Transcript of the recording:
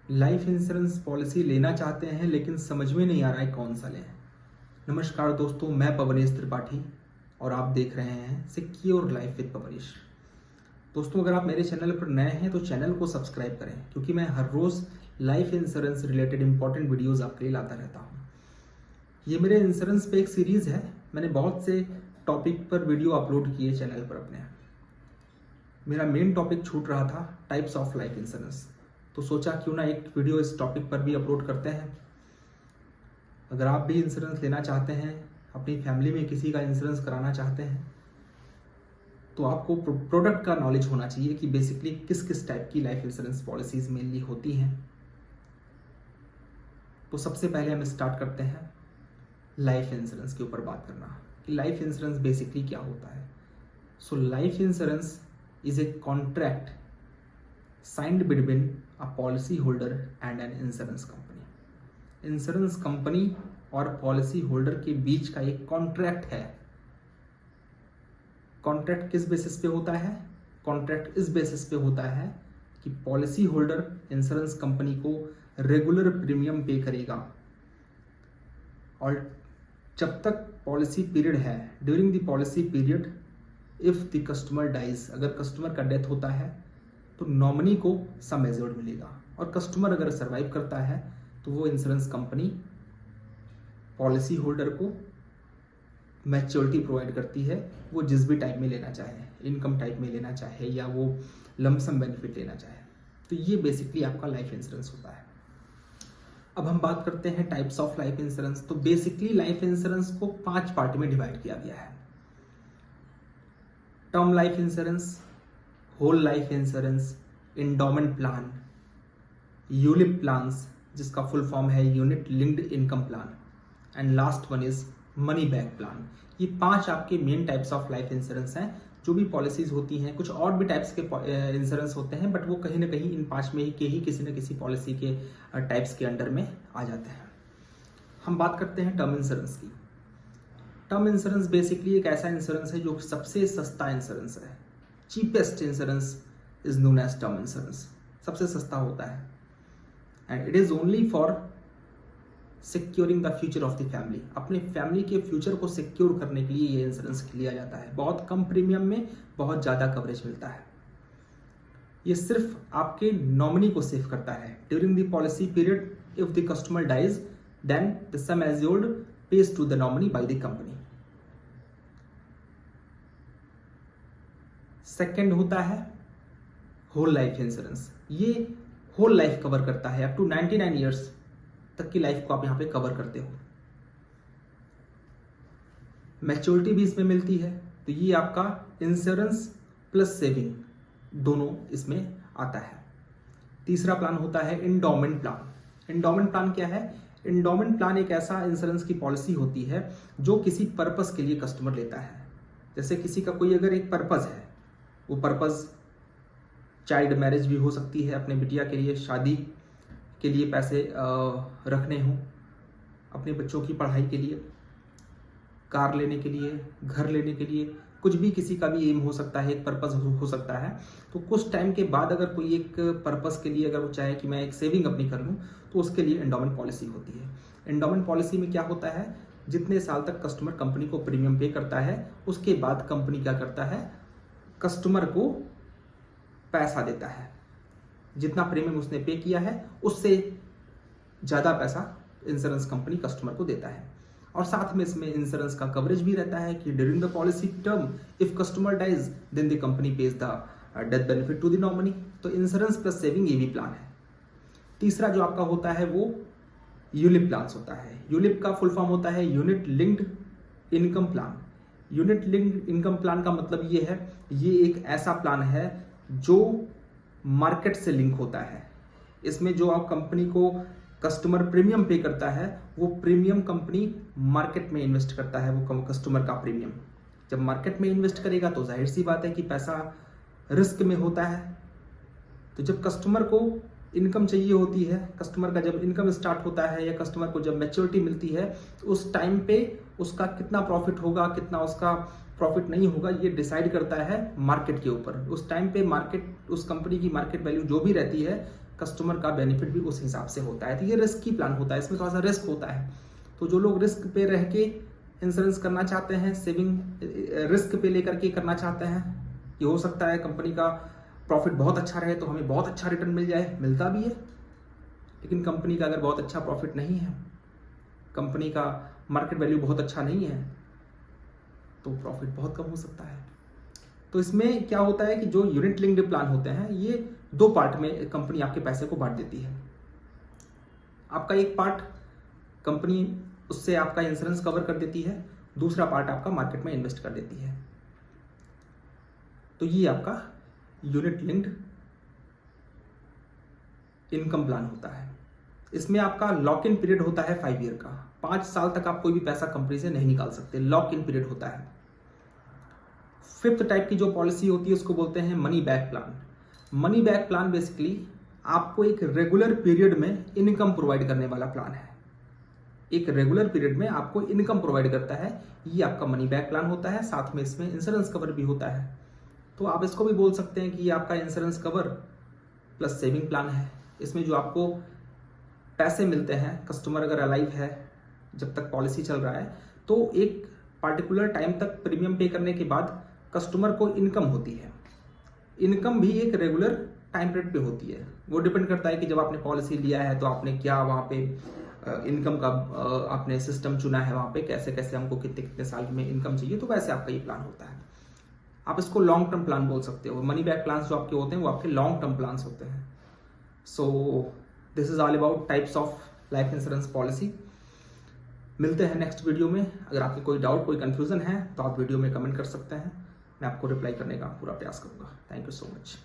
Life insurance policy लेना चाहते हैं लेकिन समझ में नहीं आ रहा है कौन सा लें। नमस्कार दोस्तों, मैं पवनेश त्रिपाठी और आप देख रहे हैं सिक्योर लाइफ विद पवनेश। दोस्तों, अगर आप मेरे चैनल पर नए हैं तो चैनल को सब्सक्राइब करें, क्योंकि मैं हर रोज़ life insurance related important videos आपके लिए लाता रहता हूँ। ये मेरे इंश्योरेंस पे एक सीरीज़ है। मैंने बहुत से टॉपिक पर वीडियो अपलोड किए चैनल पर अपने। मेरा मेन टॉपिक छूट रहा था टाइप्स ऑफ लाइफ इंश्योरेंस, तो सोचा क्यों ना एक वीडियो इस टॉपिक पर भी अपलोड करते हैं। अगर आप भी इंश्योरेंस लेना चाहते हैं, अपनी फैमिली में किसी का इंश्योरेंस कराना चाहते हैं, तो आपको प्रोडक्ट का नॉलेज होना चाहिए कि बेसिकली किस किस टाइप की लाइफ इंश्योरेंस पॉलिसीज मेनली होती हैं। तो सबसे पहले हम स्टार्ट करते हैं लाइफ इंश्योरेंस के ऊपर बात करना कि लाइफ इंश्योरेंस बेसिकली क्या होता है। So life insurance is a contract signed between a policy holder and an insurance company. Insurance company और पॉलिसी होल्डर के बीच का एक कॉन्ट्रैक्ट है। कॉन्ट्रैक्ट किस बेसिस पे होता है? कॉन्ट्रैक्ट इस बेसिस पे होता है कि पॉलिसी होल्डर इंश्योरेंस कंपनी को रेगुलर प्रीमियम पे करेगा, और जब तक पॉलिसी पीरियड है, during the policy period if the customer dies, अगर कस्टमर का डेथ होता है तो नॉमिनी को सम एज्योर्ड मिलेगा, और कस्टमर अगर सर्वाइव करता है तो वो इंश्योरेंस कंपनी पॉलिसी होल्डर को मैच्योरिटी प्रोवाइड करती है। वो जिस भी टाइप में लेना चाहे, इनकम टाइप में लेना चाहे या वो लमसम बेनिफिट लेना चाहे, तो ये बेसिकली आपका लाइफ इंश्योरेंस होता है। अब हम बात करते हैं टाइप्स ऑफ लाइफ इंश्योरेंस। तो बेसिकली लाइफ इंश्योरेंस को 5 पार्ट में डिवाइड किया गया है। Term life insurance, whole life insurance, endowment plan, ULIP plans जिसका फुल फॉर्म है unit linked income plan, and last one is money back plan. ये 5 आपके main types of life insurance हैं। जो भी पॉलिसीज होती हैं, कुछ और भी टाइप्स के इंश्योरेंस होते हैं, बट वो कहीं ना कहीं इन 5 में ही किसी न किसी पॉलिसी के टाइप्स के अंडर में आ जाते हैं। हम बात करते हैं टर्म इंश्योरेंस की। टर्म इंश्योरेंस बेसिकली एक ऐसा इंश्योरेंस है जो सबसे सस्ता इंश्योरेंस है। Cheapest insurance is known as term insurance. सबसे सस्ता होता है, and it is only for securing the future of the family. अपने फैमिली के फ्यूचर को सिक्योर करने के लिए ये इंश्योरेंस लिया जाता है। बहुत कम प्रीमियम में बहुत ज़्यादा कवरेज मिलता है। ये सिर्फ आपके नॉमिनी को सेव करता है। During the policy period if the customer dies then the sum assured pays to the nominee by the company. Second होता है होल लाइफ इंश्योरेंस। ये होल लाइफ कवर करता है, अप टू 99 ईयर्स तक की लाइफ को आप यहां पे कवर करते हो। मैच्योरिटी भी इसमें मिलती है, तो ये आपका इंश्योरेंस प्लस सेविंग दोनों इसमें आता है। तीसरा प्लान होता है इंडोमेंट प्लान। इंडोमेंट प्लान क्या है? इंडोमेंट प्लान एक ऐसा इंश्योरेंस की पॉलिसी होती है जो किसी पर्पस के लिए कस्टमर लेता है। जैसे किसी का कोई अगर एक पर्पस है, वो पर्पस चाइल्ड मैरिज भी हो सकती है, अपने बिटिया के लिए शादी के लिए पैसे रखने हों, अपने बच्चों की पढ़ाई के लिए, कार लेने के लिए, घर लेने के लिए, कुछ भी किसी का भी एम हो सकता है, एक पर्पस हो सकता है। तो कुछ टाइम के बाद अगर कोई एक पर्पस के लिए अगर वो चाहे कि मैं एक सेविंग अपनी कर लूँ, तो उसके लिए एंडोमेंट पॉलिसी होती है। एंडोमेंट पॉलिसी में क्या होता है, जितने साल तक कस्टमर कंपनी को प्रीमियम पे करता है, उसके बाद कंपनी क्या करता है, कस्टमर को पैसा देता है। जितना प्रीमियम उसने पे किया है उससे ज़्यादा पैसा इंश्योरेंस कंपनी कस्टमर को देता है। और साथ में इसमें इंश्योरेंस का कवरेज भी रहता है कि during the policy term if customer dies then the company pays the death benefit to the nominee. तो इंश्योरेंस प्लस सेविंग ये भी प्लान है। तीसरा जो आपका होता है वो यूलिप प्लान होता है। यूलिप का फुल फॉर्म होता है unit linked income plan. Unit linked income plan का मतलब ये है, ये एक ऐसा प्लान है जो मार्केट से लिंक होता है। इसमें जो आप कंपनी को कस्टमर प्रीमियम पे करता है, वो प्रीमियम कंपनी मार्केट में इन्वेस्ट करता है। वो कस्टमर का प्रीमियम जब मार्केट में इन्वेस्ट करेगा तो जाहिर सी बात है कि पैसा रिस्क में होता है। तो जब कस्टमर को इनकम चाहिए होती है, कस्टमर का जब इनकम स्टार्ट होता है या कस्टमर को जब मैच्योरिटी मिलती है, उस टाइम पे उसका कितना प्रॉफिट होगा, कितना उसका प्रॉफिट नहीं होगा, ये डिसाइड करता है मार्केट के ऊपर। उस टाइम पे मार्केट, उस कंपनी की मार्केट वैल्यू जो भी रहती है कस्टमर का बेनिफिट भी उस हिसाब से होता है। तो ये रिस्की प्लान होता है, इसमें थोड़ा सा रिस्क होता है। तो जो लोग रिस्क पे रह के इंश्योरेंस करना चाहते हैं, सेविंग रिस्क पे लेकर के करना चाहते हैं, ये हो सकता है कंपनी का प्रॉफिट बहुत अच्छा रहे तो हमें बहुत अच्छा रिटर्न मिल जाए, मिलता भी है। लेकिन कंपनी का अगर बहुत अच्छा प्रॉफिट नहीं है, कंपनी का मार्केट वैल्यू बहुत अच्छा नहीं है, तो प्रॉफिट बहुत कम हो सकता है। तो इसमें क्या होता है कि जो यूनिट लिंक्ड प्लान होते हैं, ये 2 पार्ट में कंपनी आपके पैसे को बांट देती है। आपका एक पार्ट कंपनी उससे आपका इंश्योरेंस कवर कर देती है, दूसरा पार्ट आपका मार्केट में इन्वेस्ट कर देती है। तो ये आपका यूनिट लिंक्ड इनकम प्लान होता है। इसमें आपका लॉक इन पीरियड होता है 5 ईयर का। 5 साल तक आप कोई भी पैसा कंपनी से नहीं निकाल सकते, लॉक इन पीरियड होता है। 5th टाइप की जो पॉलिसी होती है उसको बोलते हैं money back plan. Money back plan basically आपको एक रेगुलर पीरियड में इनकम प्रोवाइड करने वाला प्लान है। एक रेगुलर पीरियड में आपको इनकम प्रोवाइड करता है, ये आपका मनी बैक प्लान होता है। साथ में इसमें इंश्योरेंस कवर भी होता है। तो आप इसको भी बोल सकते हैं कि ये आपका insurance cover plus saving plan है। इसमें जो आपको पैसे मिलते हैं, कस्टमर अगर अलाइव है जब तक पॉलिसी चल रहा है, तो एक पार्टिकुलर टाइम तक प्रीमियम पे करने के बाद कस्टमर को इनकम होती है। इनकम भी एक रेगुलर टाइम पीरियड पे होती है। वो डिपेंड करता है कि जब आपने पॉलिसी लिया है तो आपने क्या वहाँ पे इनकम का आपने सिस्टम चुना है, वहाँ पे कैसे कैसे हमको कितने कितने साल में इनकम चाहिए, तो वैसे आपका ये प्लान होता है। आप इसको लॉन्ग टर्म प्लान बोल सकते हो। मनी बैक प्लान जो आपके होते हैं वो आपके लॉन्ग टर्म प्लान होते हैं। So this is all about types of life insurance policy. मिलते हैं नेक्स्ट वीडियो में। अगर आपके कोई डाउट, कोई कंफ्यूजन है तो आप वीडियो में कमेंट कर सकते हैं, मैं आपको रिप्लाई करने का पूरा प्रयास करूंगा। Thank you so much.